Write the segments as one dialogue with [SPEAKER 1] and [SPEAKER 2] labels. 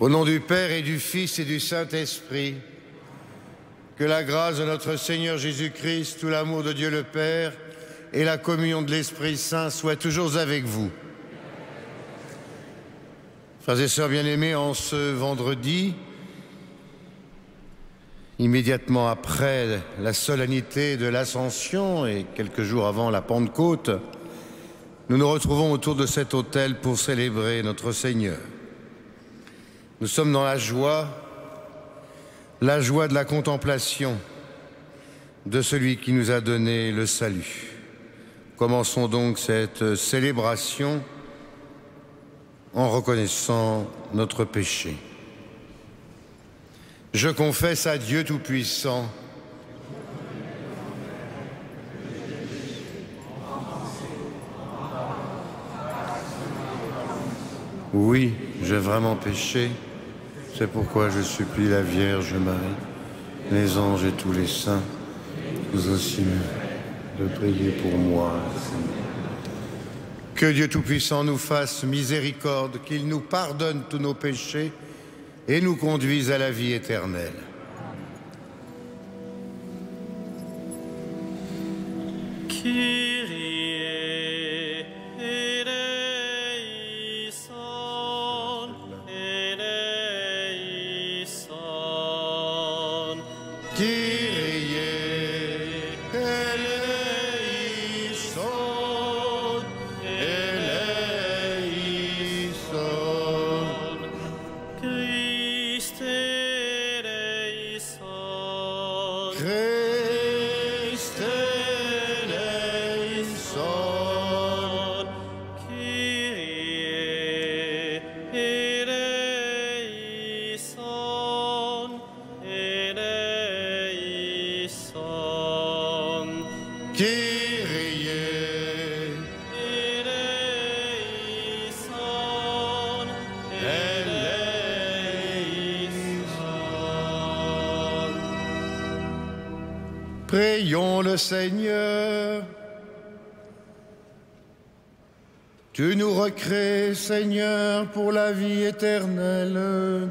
[SPEAKER 1] Au nom du Père et du Fils et du Saint-Esprit, que la grâce de notre Seigneur Jésus-Christ, tout l'amour de Dieu le Père et la communion de l'Esprit Saint soient toujours avec vous. Frères et sœurs bien-aimés, en ce vendredi, immédiatement après la solennité de l'Ascension et quelques jours avant la Pentecôte, nous nous retrouvons autour de cet autel pour célébrer notre Seigneur. Nous sommes dans la joie de la contemplation de celui qui nous a donné le salut. Commençons donc cette célébration en reconnaissant notre péché. Je confesse à Dieu Tout-Puissant oui, j'ai vraiment péché. C'est pourquoi je supplie la Vierge Marie, les anges et tous les saints, vous aussi, de prier pour moi. Que Dieu Tout-Puissant nous fasse miséricorde, qu'il nous pardonne tous nos péchés et nous conduise à la vie éternelle. Prions le Seigneur. Tu nous recrées, Seigneur, pour la vie éternelle,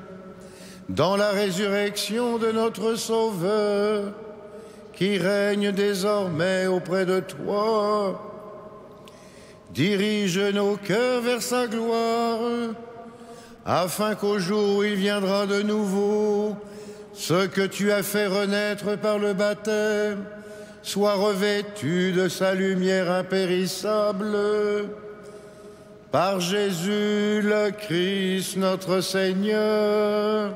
[SPEAKER 1] dans la résurrection de notre Sauveur, qui règne désormais auprès de toi. Dirige nos cœurs vers sa gloire, afin qu'au jour où il viendra de nouveau, ce que tu as fait renaître par le baptême soit revêtu de sa lumière impérissable. Par Jésus le Christ, notre Seigneur.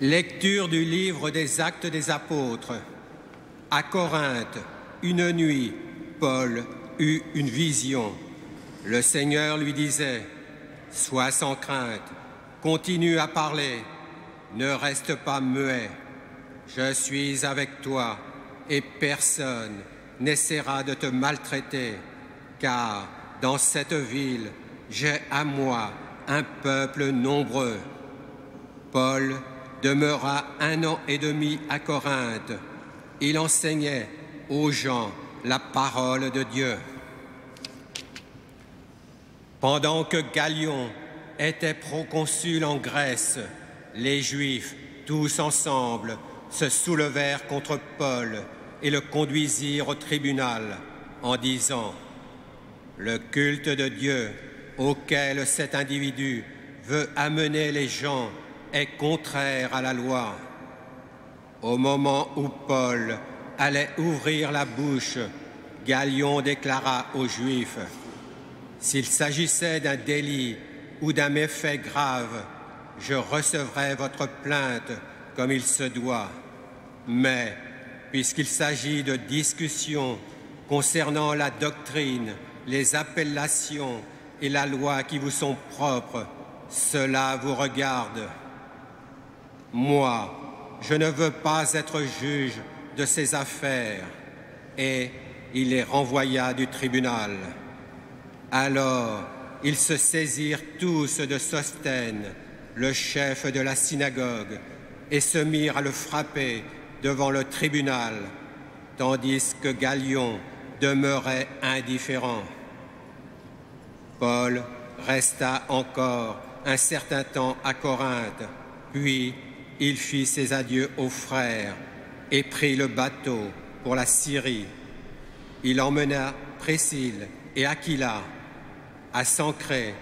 [SPEAKER 2] Lecture du livre des Actes des Apôtres. À Corinthe, une nuit, Paul eut une vision. Le Seigneur lui disait : « Sois sans crainte, continue à parler, ne reste pas muet. Je suis avec toi et personne n'essaiera de te maltraiter, car dans cette ville, j'ai à moi un peuple nombreux. » Paul demeura 1 an et demi à Corinthe. Il enseignait aux gens la parole de Dieu. Pendant que Gallion était proconsul en Grèce, les Juifs, tous ensemble, se soulevèrent contre Paul et le conduisirent au tribunal en disant : « Le culte de Dieu auquel cet individu veut amener les gens est contraire à la loi. » Au moment où Paul allait ouvrir la bouche, Gallion déclara aux Juifs : « S'il s'agissait d'un délit ou d'un méfait grave, je recevrais votre plainte comme il se doit. Mais puisqu'il s'agit de discussions concernant la doctrine, les appellations et la loi qui vous sont propres, cela vous regarde. Moi, je ne veux pas être juge de ces affaires. Et il les renvoya du tribunal. Alors, ils se saisirent tous de Sosthène, le chef de la synagogue, et se mirent à le frapper devant le tribunal, tandis que Gallion demeurait indifférent. Paul resta encore un certain temps à Corinthe, puis il fit ses adieux aux frères et prit le bateau pour la Syrie. Il emmena Priscille et Aquila. À Sancrée,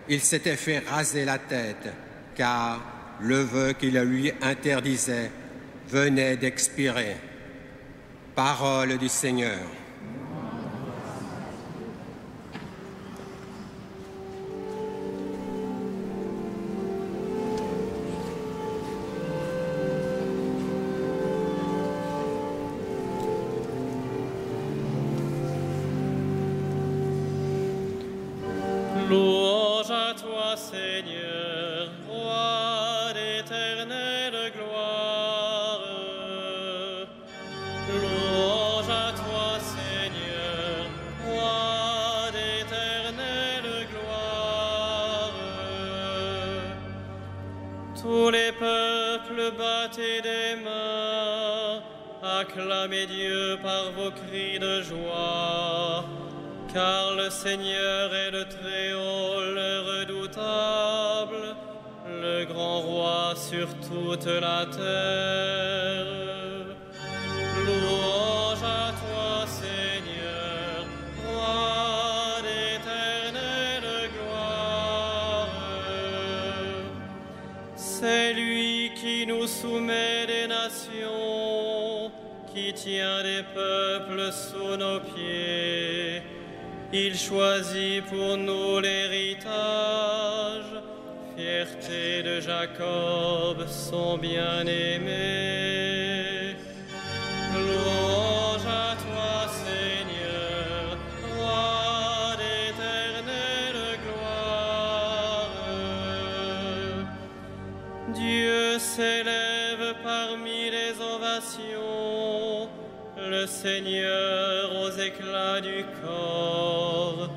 [SPEAKER 2] il s'était fait raser la tête, car le vœu qu'il lui interdisait venait d'expirer. Parole du Seigneur.
[SPEAKER 3] Louange à toi, Seigneur, roi d'éternelle gloire. Louange à toi, Seigneur, roi d'éternelle gloire. Tous les peuples, battez des mains, acclamez Dieu par vos cris de joie. Car le Seigneur est le Très-Haut, le redoutable, le grand roi sur toute la terre. Louange à toi, Seigneur, roi d'éternelle gloire. C'est lui qui nous soumet des nations, qui tient des peuples sous nos pieds. Il choisit pour nous l'héritage, fierté de Jacob, son bien-aimé. Louange à toi, Seigneur, roi d'éternelle gloire. Dieu s'élève parmi les ovations, le Seigneur aux éclats du corps.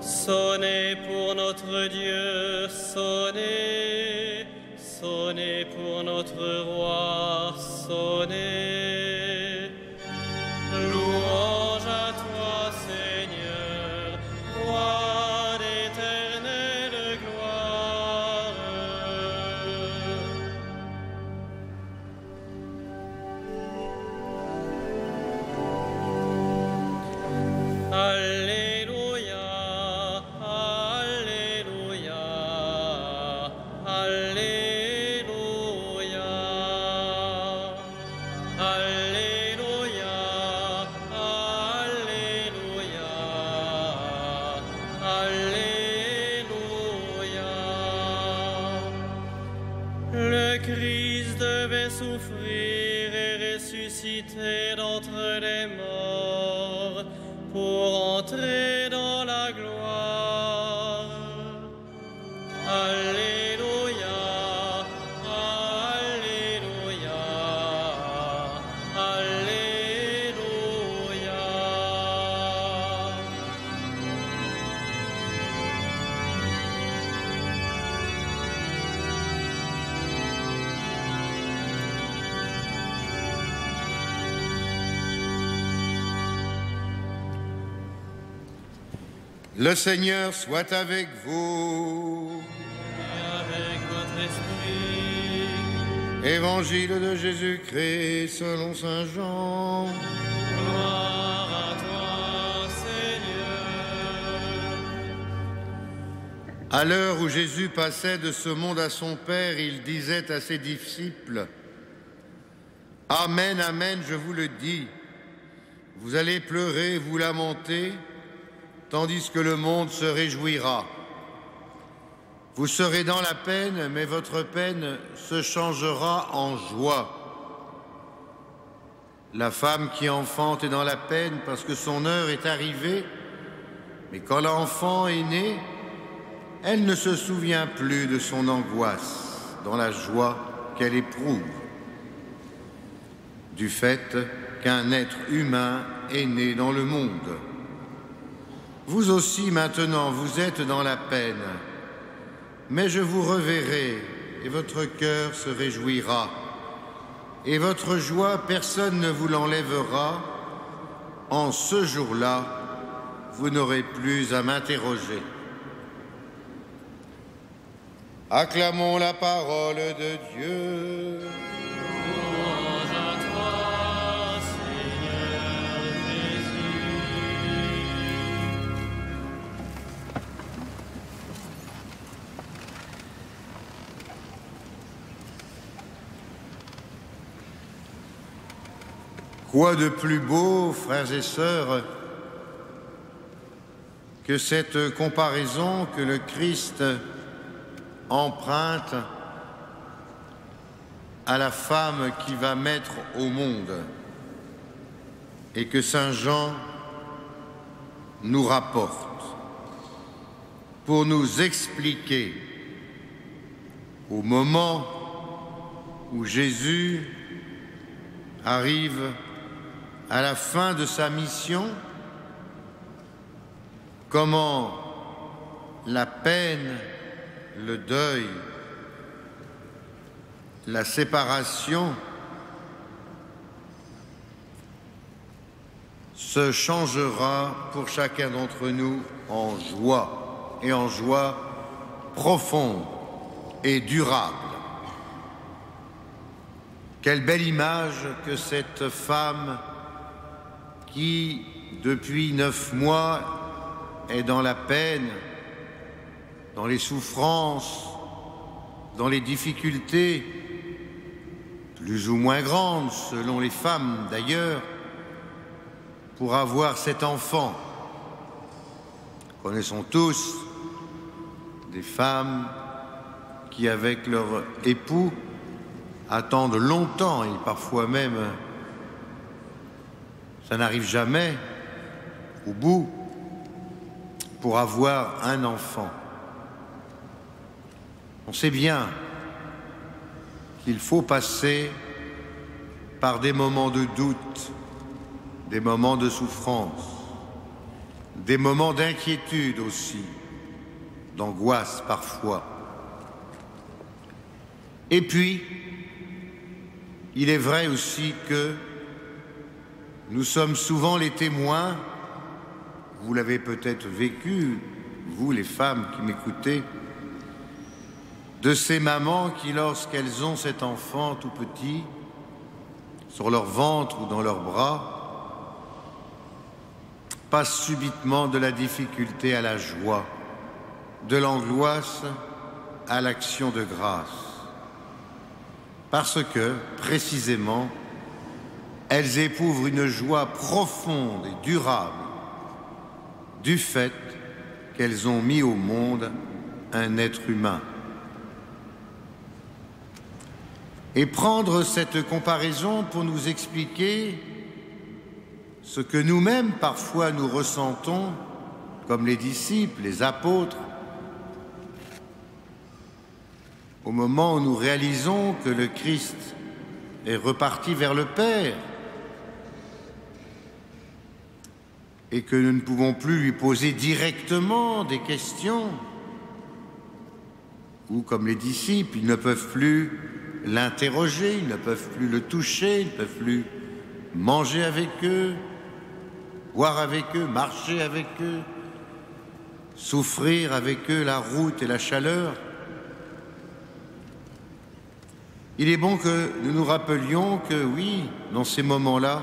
[SPEAKER 3] Sonnez pour notre Dieu, sonnez, sonnez pour notre roi, sonnez. Louange à toi, Seigneur, roi d'éternelle gloire. Alléluia, Alléluia, Alléluia, Alléluia, Alléluia, Alléluia. Le Christ devait souffrir et ressusciter d'entre les morts pour entrer dans la gloire. Alléluia, Alléluia, Alléluia.
[SPEAKER 1] Le Seigneur soit avec vous.
[SPEAKER 3] Et avec votre esprit.
[SPEAKER 1] Évangile de Jésus-Christ selon saint Jean.
[SPEAKER 3] Gloire à toi, Seigneur.
[SPEAKER 1] À l'heure où Jésus passait de ce monde à son Père, il disait à ses disciples : Amen, amen, je vous le dis, vous allez pleurer, vous lamenter, tandis que le monde se réjouira. Vous serez dans la peine, mais votre peine se changera en joie. La femme qui enfante est dans la peine parce que son heure est arrivée, mais quand l'enfant est né, elle ne se souvient plus de son angoisse dans la joie qu'elle éprouve, du fait qu'un être humain est né dans le monde. Vous aussi maintenant, vous êtes dans la peine, mais je vous reverrai et votre cœur se réjouira. Et votre joie, personne ne vous l'enlèvera. En ce jour-là, vous n'aurez plus à m'interroger. Acclamons la parole de Dieu.
[SPEAKER 3] Louange à toi, Seigneur Jésus.
[SPEAKER 1] Quoi de plus beau, frères et sœurs, que cette comparaison que le Christ emprunte à la femme qui va mettre au monde et que Saint Jean nous rapporte pour nous expliquer au moment où Jésus arrive à la fin de sa mission, comment la peine, le deuil, la séparation se changera pour chacun d'entre nous en joie, et en joie profonde et durable. Quelle belle image que cette femme qui, depuis 9 mois, est dans la peine, dans les souffrances, dans les difficultés, plus ou moins grandes, selon les femmes d'ailleurs, pour avoir cet enfant. Nous connaissons tous des femmes qui, avec leur époux, attendent longtemps et parfois même, ça n'arrive jamais au bout, pour avoir un enfant. On sait bien qu'il faut passer par des moments de doute, des moments de souffrance, des moments d'inquiétude aussi, d'angoisse parfois. Et puis, il est vrai aussi que nous sommes souvent les témoins, vous l'avez peut-être vécu, vous les femmes qui m'écoutez, de ces mamans qui, lorsqu'elles ont cet enfant tout petit, sur leur ventre ou dans leurs bras, passent subitement de la difficulté à la joie, de l'angoisse à l'action de grâce. Parce que, précisément, elles éprouvent une joie profonde et durable du fait qu'elles ont mis au monde un être humain. Et prendre cette comparaison pour nous expliquer ce que nous-mêmes parfois nous ressentons, comme les disciples, les apôtres, au moment où nous réalisons que le Christ est reparti vers le Père et que nous ne pouvons plus lui poser directement des questions, ou comme les disciples, ils ne peuvent plus l'interroger, ils ne peuvent plus le toucher, ils ne peuvent plus manger avec eux, boire avec eux, marcher avec eux, souffrir avec eux la route et la chaleur. Il est bon que nous nous rappelions que oui, dans ces moments-là,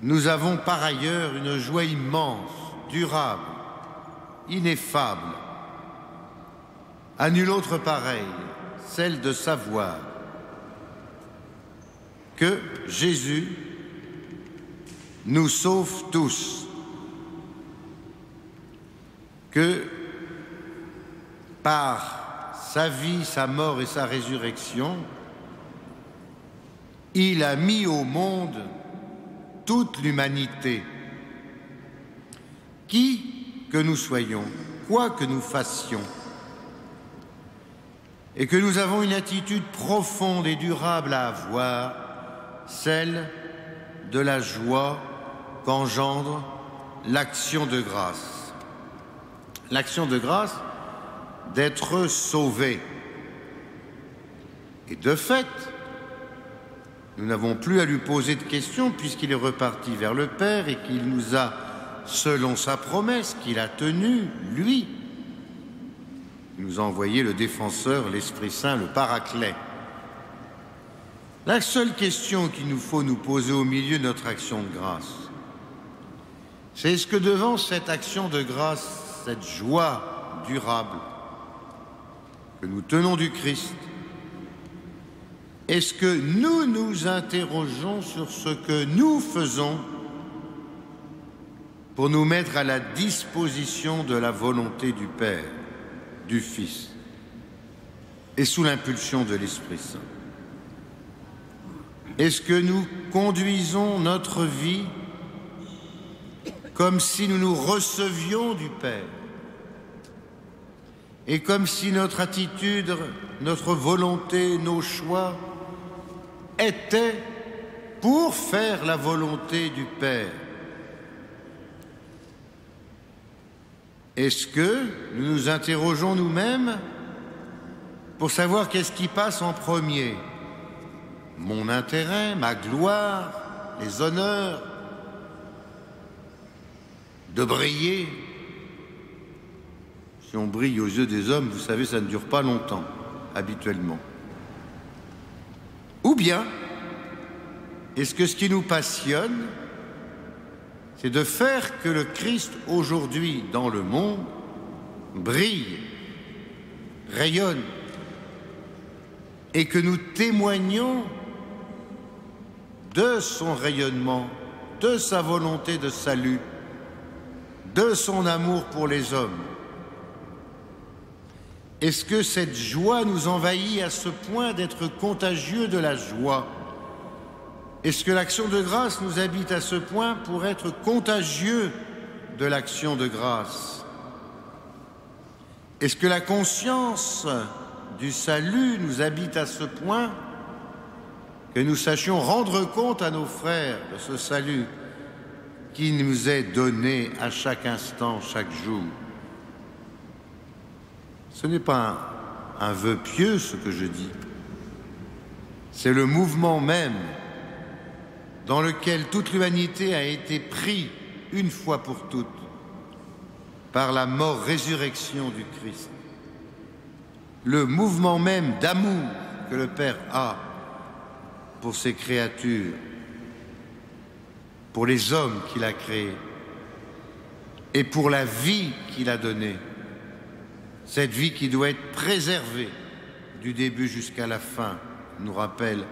[SPEAKER 1] nous avons par ailleurs une joie immense, durable, ineffable, à nul autre pareil, celle de savoir que Jésus nous sauve tous, que par sa vie, sa mort et sa résurrection, il a mis au monde toute l'humanité. Qui que nous soyons, quoi que nous fassions, et que nous avons une attitude profonde et durable à avoir, celle de la joie qu'engendre l'action de grâce. L'action de grâce d'être sauvé. Et de fait, nous n'avons plus à lui poser de questions puisqu'il est reparti vers le Père et qu'il nous a, selon sa promesse qu'il a tenue, lui, il nous a envoyé le défenseur, l'Esprit Saint, le Paraclet. La seule question qu'il nous faut nous poser au milieu de notre action de grâce, c'est est-ce que devant cette action de grâce, cette joie durable que nous tenons du Christ, est-ce que nous nous interrogeons sur ce que nous faisons pour nous mettre à la disposition de la volonté du Père, du Fils, et sous l'impulsion de l'Esprit Saint? Est-ce que nous conduisons notre vie comme si nous nous recevions du Père et comme si notre attitude, notre volonté, nos choix étaient pour faire la volonté du Père? Est-ce que nous nous interrogeons nous-mêmes pour savoir qu'est-ce qui passe en premier? Mon intérêt, ma gloire, les honneurs, de briller. Si on brille aux yeux des hommes, vous savez, ça ne dure pas longtemps, habituellement. Ou bien, est-ce que ce qui nous passionne, c'est de faire que le Christ, aujourd'hui, dans le monde, brille, rayonne, et que nous témoignons de son rayonnement, de sa volonté de salut, de son amour pour les hommes? Est-ce que cette joie nous envahit à ce point d'être contagieux de la joie? Est-ce que l'action de grâce nous habite à ce point pour être contagieux de l'action de grâce? Est-ce que la conscience du salut nous habite à ce point que nous sachions rendre compte à nos frères de ce salut qui nous est donné à chaque instant, chaque jour? Ce n'est pas un vœu pieux ce que je dis, c'est le mouvement même dans lequel toute l'humanité a été prise une fois pour toutes par la mort-résurrection du Christ. Le mouvement même d'amour que le Père a pour ses créatures, pour les hommes qu'il a créés et pour la vie qu'il a donnée. Cette vie qui doit être préservée du début jusqu'à la fin, nous rappelle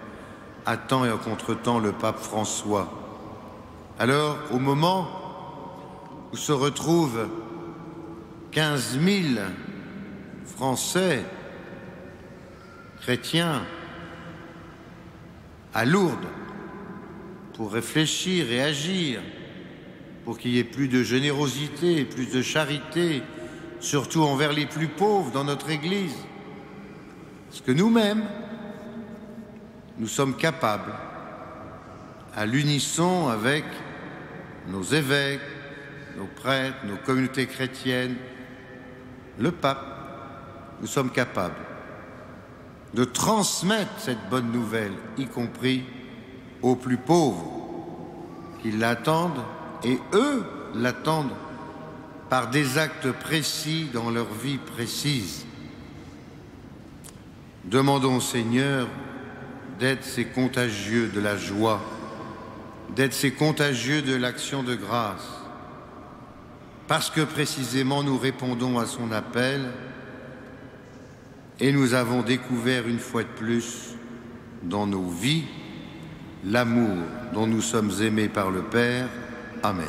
[SPEAKER 1] à temps et à contre-temps le pape François. Alors, au moment où se retrouvent 15 000 Français chrétiens à Lourdes pour réfléchir et agir, pour qu'il y ait plus de générosité, plus de charité, surtout envers les plus pauvres dans notre Église, parce que nous-mêmes, nous sommes capables, à l'unisson avec nos évêques, nos prêtres, nos communautés chrétiennes, le pape, nous sommes capables de transmettre cette bonne nouvelle, y compris aux plus pauvres, qui l'attendent, et eux l'attendent par des actes précis dans leur vie précise. Demandons au Seigneur d'être ces contagieux de la joie, d'être ces contagieux de l'action de grâce, parce que précisément nous répondons à son appel et nous avons découvert une fois de plus dans nos vies l'amour dont nous sommes aimés par le Père. Amen.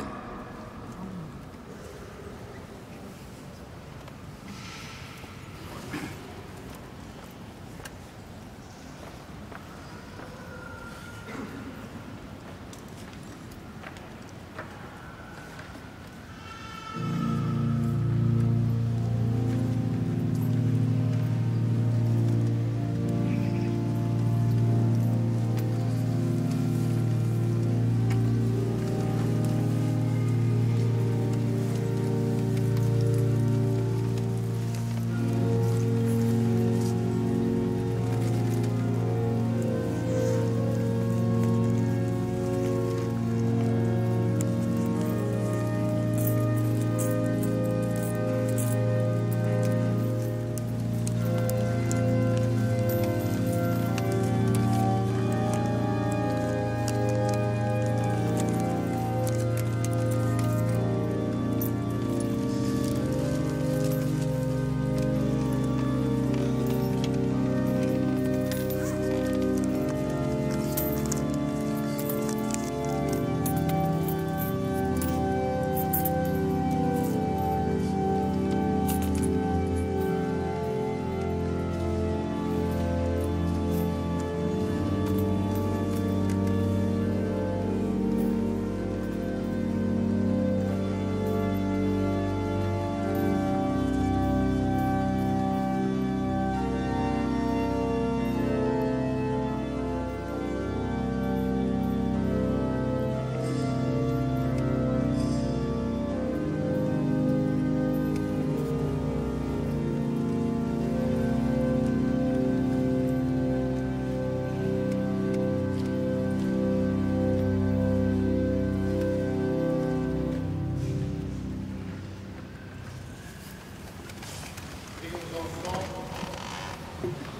[SPEAKER 1] enfants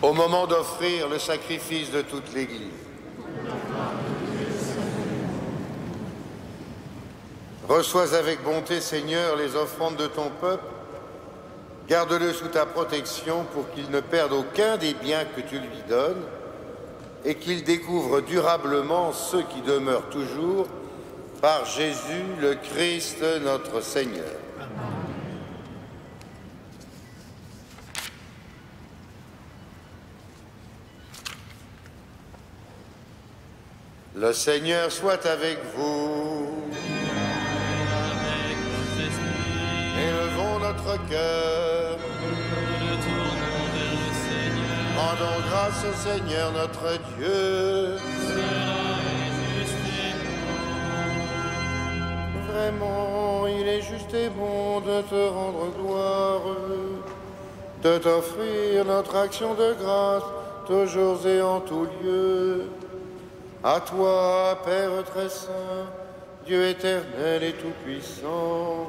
[SPEAKER 1] au moment d'offrir le sacrifice de toute l'Église. Reçois avec bonté, Seigneur, les offrandes de ton peuple. Garde-le sous ta protection pour qu'il ne perde aucun des biens que tu lui donnes et qu'il découvre durablement ceux qui demeurent toujours par Jésus le Christ notre Seigneur. Le Seigneur soit avec vous.
[SPEAKER 3] Avec votre esprit,
[SPEAKER 1] Élevons notre cœur.
[SPEAKER 3] nous nous tournons vers le Seigneur.
[SPEAKER 1] Rendons grâce au Seigneur notre Dieu.
[SPEAKER 3] Cela est juste et bon.
[SPEAKER 1] Vraiment, il est juste et bon de te rendre gloire, de t'offrir notre action de grâce, toujours et en tout lieu. À toi, Père très saint, Dieu éternel et tout-puissant,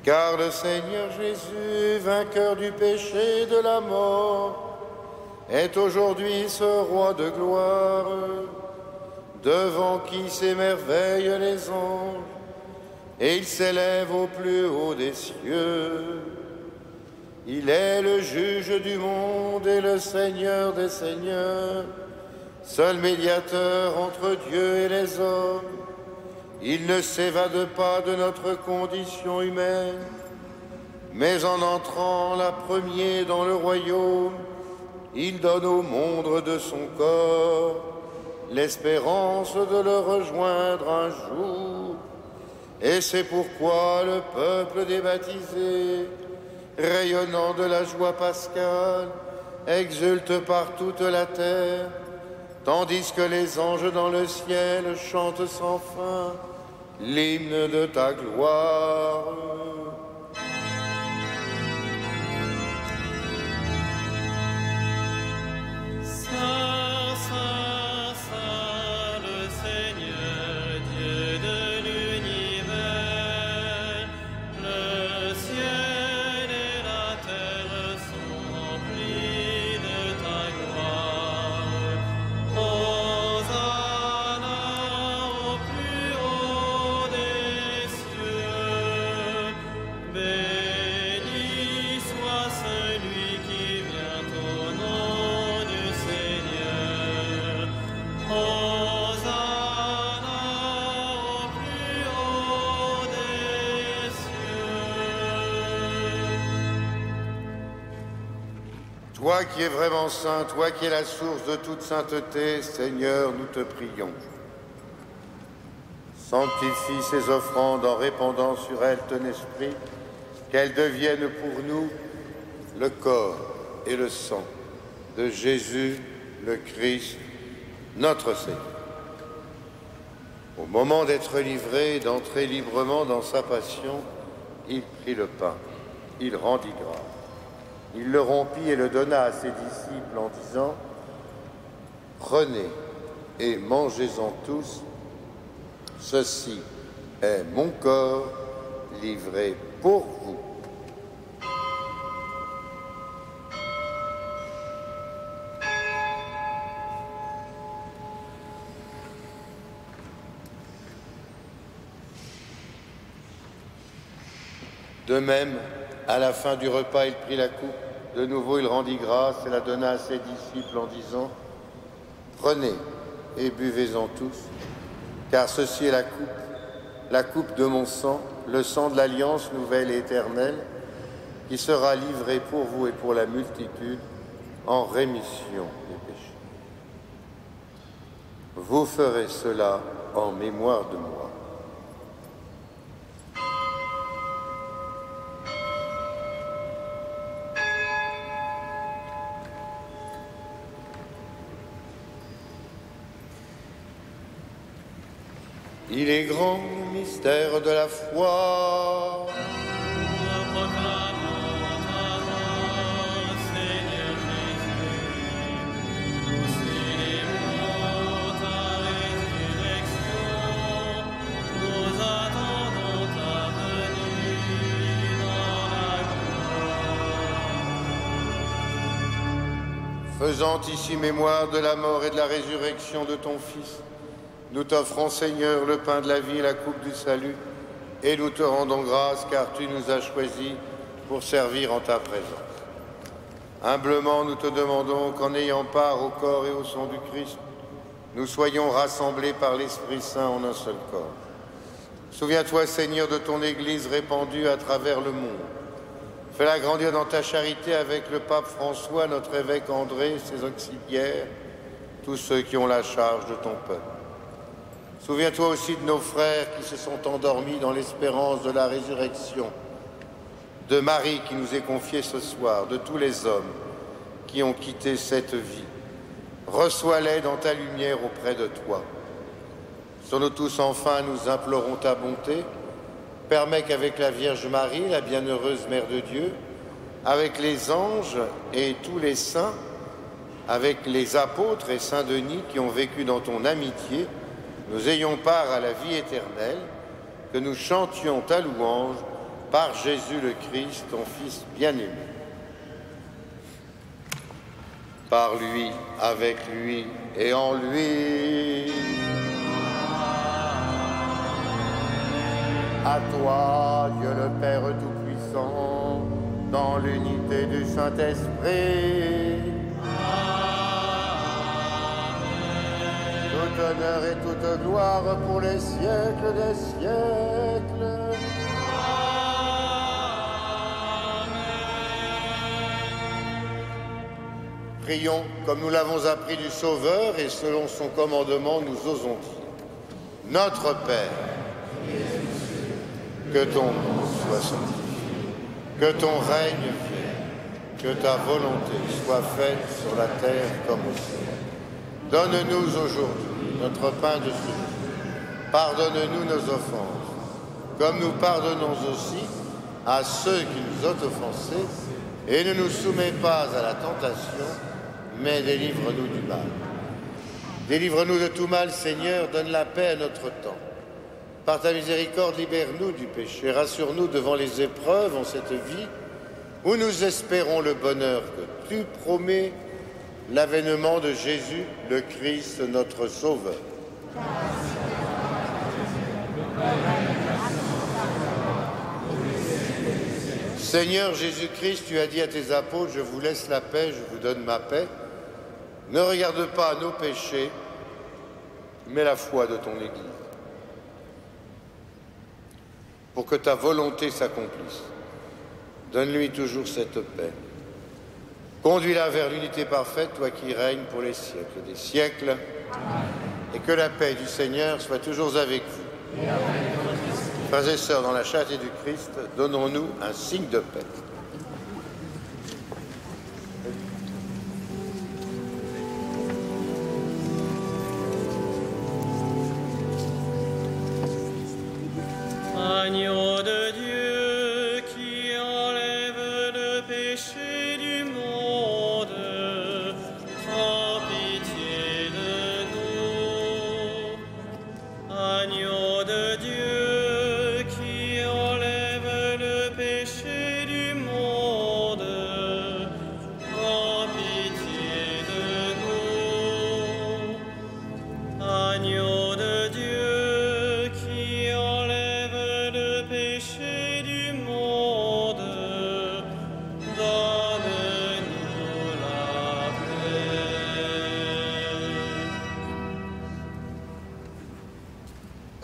[SPEAKER 1] car le Seigneur Jésus, vainqueur du péché et de la mort, est aujourd'hui ce roi de gloire, devant qui s'émerveillent les anges, et il s'élève au plus haut des cieux. Il est le juge du monde et le Seigneur des seigneurs, seul médiateur entre Dieu et les hommes. Il ne s'évade pas de notre condition humaine, mais en entrant la première dans le royaume, il donne au monde de son corps l'espérance de le rejoindre un jour. Et c'est pourquoi le peuple des baptisés, rayonnant de la joie pascale, exulte par toute la terre, tandis que les anges dans le ciel chantent sans fin l'hymne de ta gloire.
[SPEAKER 3] Saint, Saint, Saint, le Seigneur, Dieu de l'univers, le ciel et la terre sont remplis de ta gloire. Hosanna au plus haut des cieux. Béni soit celui qui vient au nom du Seigneur. Hosanna au plus haut des cieux.
[SPEAKER 1] Toi qui es vraiment saint, toi qui es la source de toute sainteté, Seigneur, nous te prions. Sanctifie ces offrandes en répandant sur elles ton esprit, qu'elles deviennent pour nous le corps et le sang de Jésus, le Christ, notre Seigneur. Au moment d'être livré et d'entrer librement dans sa passion, il prit le pain, il rendit grâce. Il le rompit et le donna à ses disciples en disant : « Prenez et mangez-en tous, ceci est mon corps livré pour vous. » De même, à la fin du repas, il prit la coupe. De nouveau, il rendit grâce et la donna à ses disciples en disant : « Prenez et buvez-en tous, car ceci est la coupe de mon sang, le sang de l'alliance nouvelle et éternelle, qui sera livré pour vous et pour la multitude en rémission des péchés. Vous ferez cela en mémoire de moi. » Il est grand le mystère de la foi.
[SPEAKER 3] Nous proclamons ta mort, Seigneur Jésus. Nous célébrons ta résurrection. Nous attendons ta venue dans la gloire.
[SPEAKER 1] Faisant ici mémoire de la mort et de la résurrection de ton Fils, nous t'offrons, Seigneur, le pain de la vie et la coupe du salut, et nous te rendons grâce car tu nous as choisis pour servir en ta présence. Humblement, nous te demandons qu'en ayant part au corps et au sang du Christ, nous soyons rassemblés par l'Esprit Saint en un seul corps. Souviens-toi, Seigneur, de ton Église répandue à travers le monde. Fais-la grandir dans ta charité avec le pape François, notre évêque André, ses auxiliaires, tous ceux qui ont la charge de ton peuple. Souviens-toi aussi de nos frères qui se sont endormis dans l'espérance de la résurrection, de Marie qui nous est confiée ce soir, de tous les hommes qui ont quitté cette vie. Reçois-les dans ta lumière auprès de toi. Sur nous tous, enfin, nous implorons ta bonté. Permets qu'avec la Vierge Marie, la bienheureuse Mère de Dieu, avec les anges et tous les saints, avec les apôtres et Saint Denis qui ont vécu dans ton amitié, nous ayons part à la vie éternelle, que nous chantions ta louange par Jésus le Christ, ton Fils bien-aimé. Par lui, avec lui et en lui. À toi, Dieu le Père Tout-Puissant, dans l'unité du Saint-Esprit. Tout honneur et toute gloire pour les siècles des siècles. Prions comme nous l'avons appris du Sauveur et selon son commandement nous osons dire. Notre Père, que ton nom soit sanctifié, que ton règne vienne, que ta volonté soit faite sur la terre comme au ciel. Donne-nous aujourd'hui notre pain de ce jour. Pardonne-nous nos offenses, comme nous pardonnons aussi à ceux qui nous ont offensés, et ne nous soumets pas à la tentation, mais délivre-nous du mal. Délivre-nous de tout mal, Seigneur, donne la paix à notre temps. Par ta miséricorde, libère-nous du péché, rassure-nous devant les épreuves en cette vie, où nous espérons le bonheur que tu promets, l'avènement de Jésus, le Christ, notre Sauveur. Seigneur Jésus-Christ, tu as dit à tes apôtres, je vous laisse la paix, je vous donne ma paix. Ne regarde pas nos péchés, mais la foi de ton Église. Pour que ta volonté s'accomplisse, donne-lui toujours cette paix. Conduis-la vers l'unité parfaite, toi qui règnes pour les siècles des siècles. Et que la paix du Seigneur soit toujours avec vous. Frères et sœurs, dans la charité du Christ, donnons-nous un signe de paix.
[SPEAKER 3] Agneau de Dieu qui enlève le péché du monde, prends pitié de nous. Agneau de Dieu qui enlève le péché du monde, prends pitié de nous. Agneau de Dieu qui enlève le péché du monde, donne-nous la paix.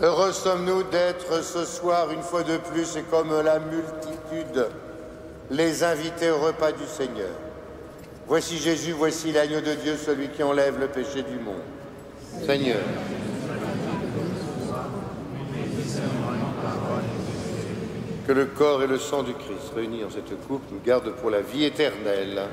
[SPEAKER 1] Heureux sommes-nous d'être ce soir, une fois de plus, et comme la multitude, les invités au repas du Seigneur. Voici Jésus, voici l'agneau de Dieu, celui qui enlève le péché du monde. Seigneur, que le corps et le sang du Christ réunis en cette coupe nous gardent pour la vie éternelle.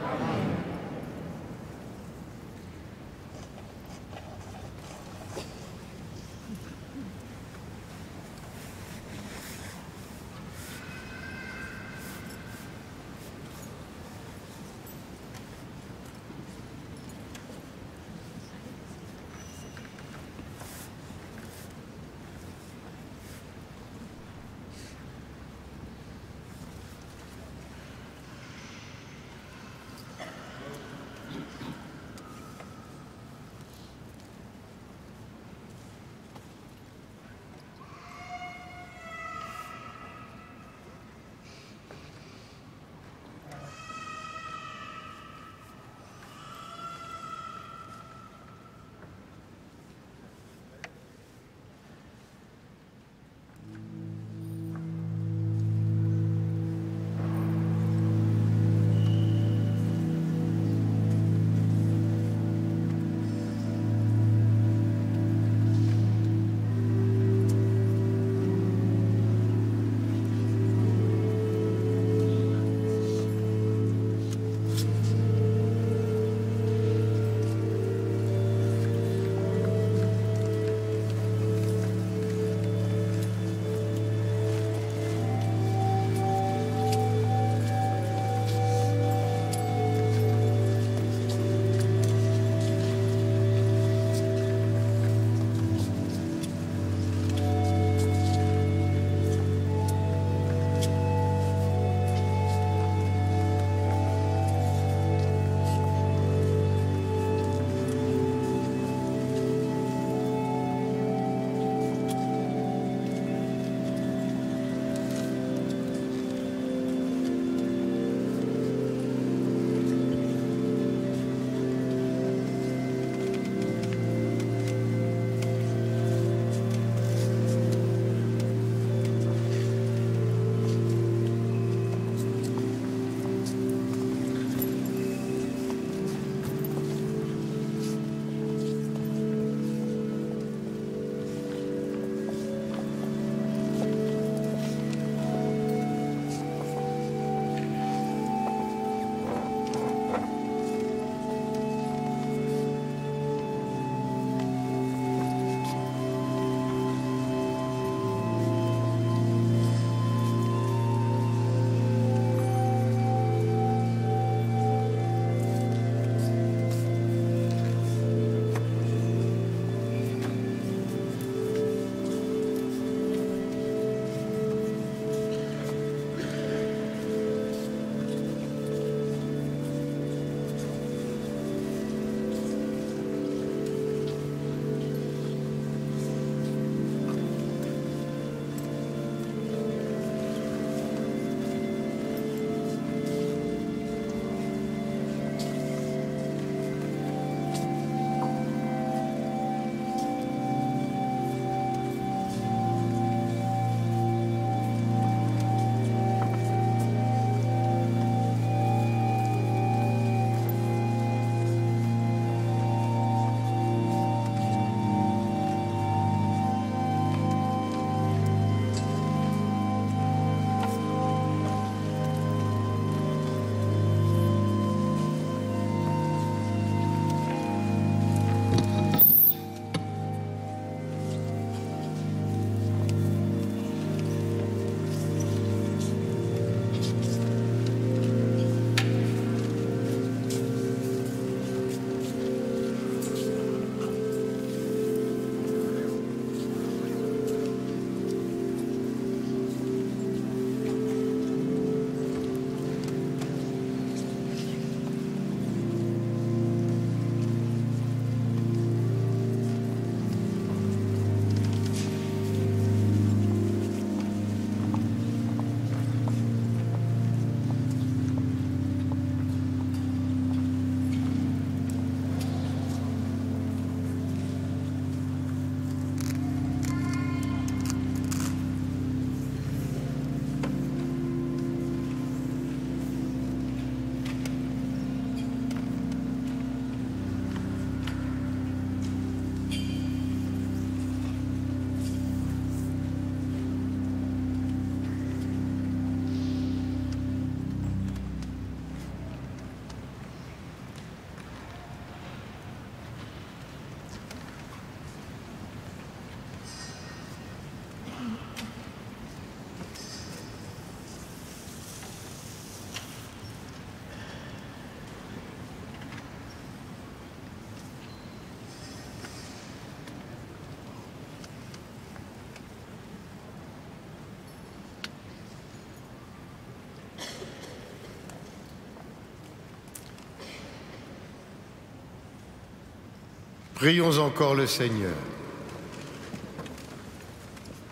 [SPEAKER 1] Prions encore le Seigneur.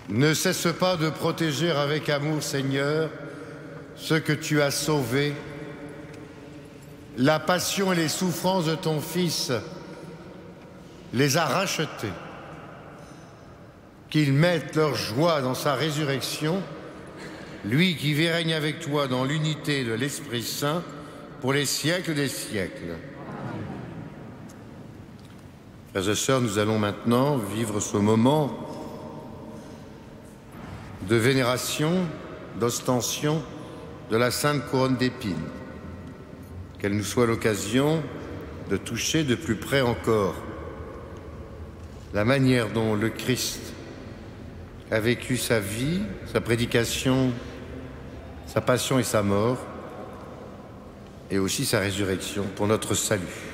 [SPEAKER 1] Ne cesse pas de protéger avec amour, Seigneur, ceux que tu as sauvés. La passion et les souffrances de ton Fils les a rachetés. Qu'ils mettent leur joie dans sa résurrection, lui qui vit et règne avec toi dans l'unité de l'Esprit Saint pour les siècles des siècles. Frères et sœurs, nous allons maintenant vivre ce moment de vénération, d'ostension de la Sainte Couronne d'Épines. Qu'elle nous soit l'occasion de toucher de plus près encore la manière dont le Christ a vécu sa vie, sa prédication, sa passion et sa mort, et aussi sa résurrection pour notre salut.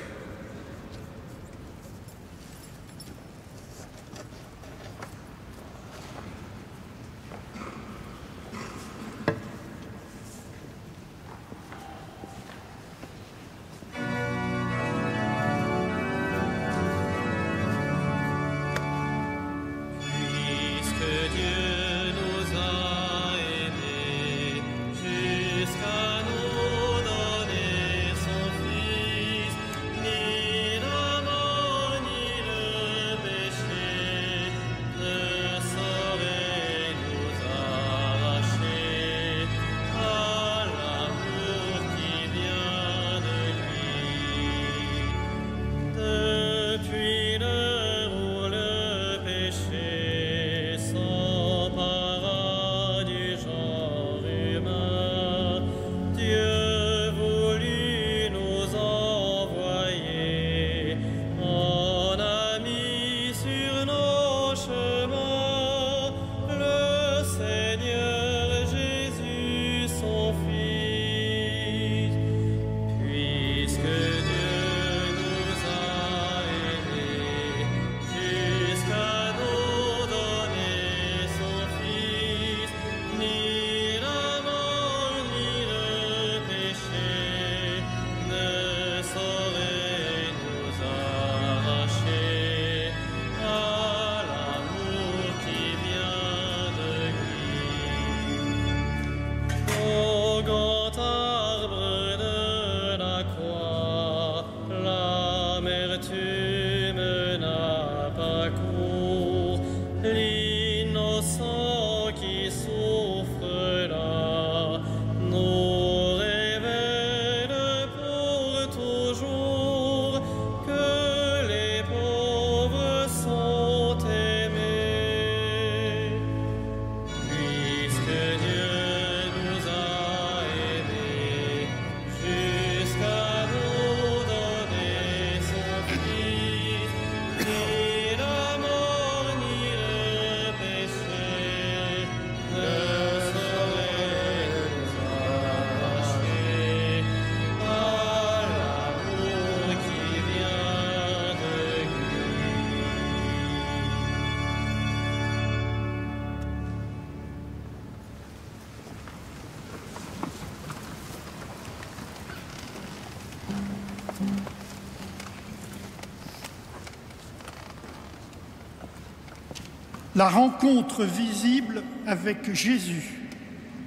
[SPEAKER 4] La rencontre visible avec Jésus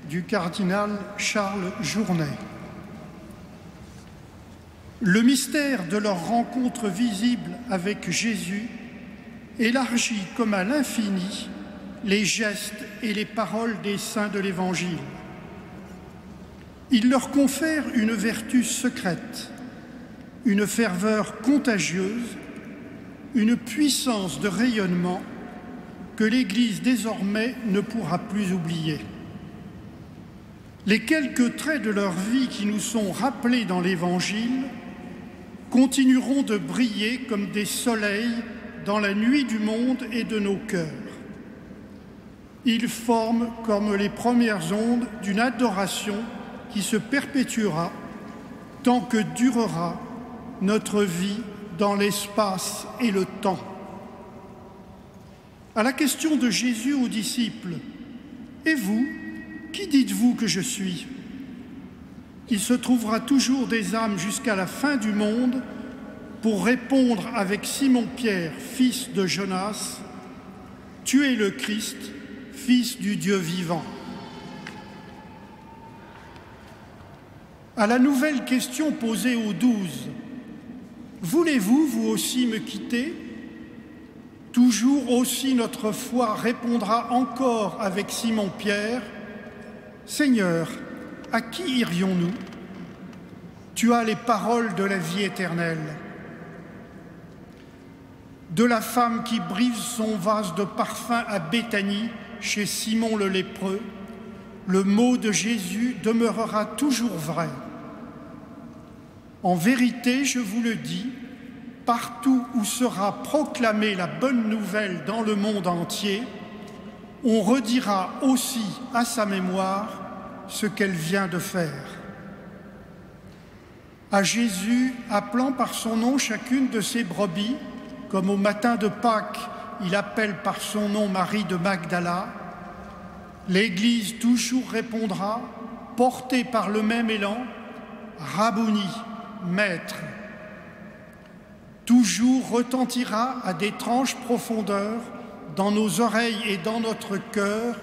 [SPEAKER 4] du cardinal Charles Journet. Le mystère de leur rencontre visible avec Jésus élargit comme à l'infini les gestes et les paroles des saints de l'Évangile. Il leur confère une vertu secrète, une ferveur contagieuse, une puissance de rayonnement que l'Église désormais ne pourra plus oublier. Les quelques traits de leur vie qui nous sont rappelés dans l'Évangile continueront de briller comme des soleils dans la nuit du monde et de nos cœurs. Ils forment comme les premières ondes d'une adoration qui se perpétuera tant que durera notre vie dans l'espace et le temps. À la question de Jésus aux disciples, « Et vous, qui dites-vous que je suis ?» Il se trouvera toujours des âmes jusqu'à la fin du monde pour répondre avec Simon-Pierre, fils de Jonas, « Tu es le Christ, fils du Dieu vivant ». À la nouvelle question posée aux 12, « Voulez-vous, vous aussi, me quitter ?» Toujours aussi notre foi répondra encore avec Simon-Pierre, « Seigneur, à qui irions-nous ? Tu as les paroles de la vie éternelle. » De la femme qui brise son vase de parfum à Béthanie, chez Simon le lépreux, le mot de Jésus demeurera toujours vrai. En vérité, je vous le dis, partout où sera proclamée la bonne nouvelle dans le monde entier, on redira aussi à sa mémoire ce qu'elle vient de faire. À Jésus, appelant par son nom chacune de ses brebis, comme au matin de Pâques, il appelle par son nom Marie de Magdala, l'Église toujours répondra, portée par le même élan, Rabouni, Maître. Toujours retentira à d'étranges profondeurs, dans nos oreilles et dans notre cœur,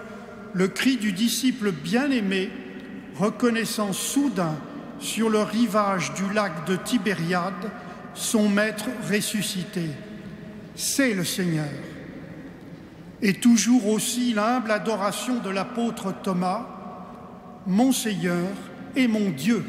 [SPEAKER 4] le cri du disciple bien-aimé, reconnaissant soudain sur le rivage du lac de Tibériade son Maître ressuscité. C'est le Seigneur. Et toujours aussi l'humble adoration de l'apôtre Thomas, mon Seigneur et mon Dieu.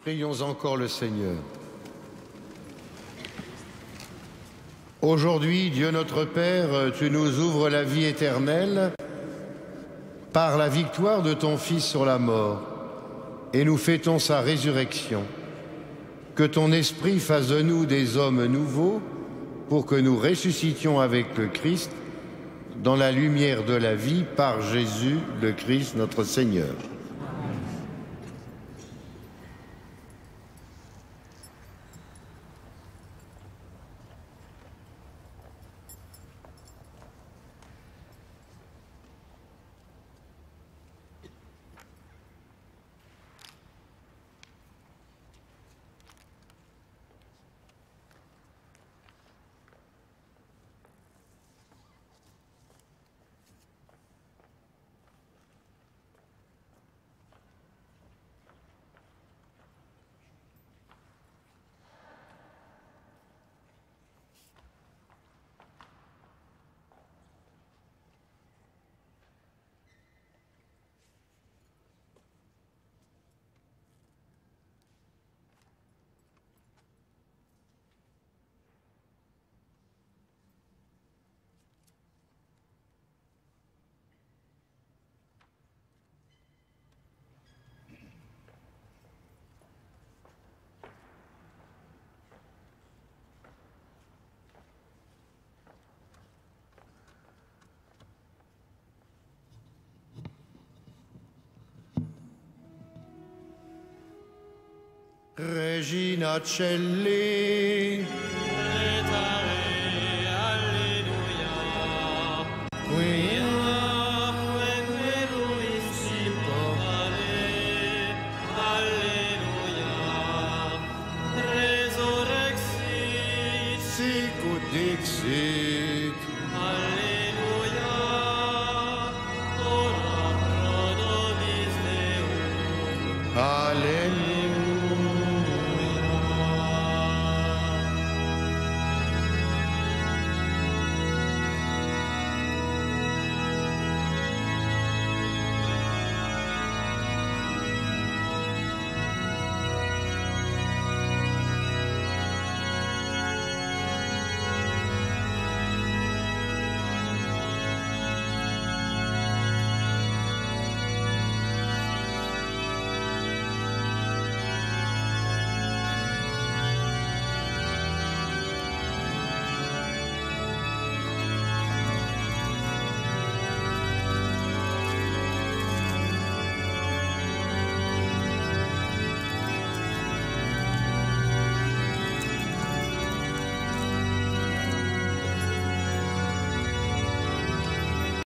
[SPEAKER 1] Prions encore le Seigneur. Aujourd'hui, Dieu notre Père, tu nous ouvres la vie éternelle par la victoire de ton Fils sur la mort, et nous fêtons sa résurrection. Que ton Esprit fasse de nous des hommes nouveaux pour que nous ressuscitions avec le Christ dans la lumière de la vie par Jésus, le Christ, notre Seigneur. Regina Celli,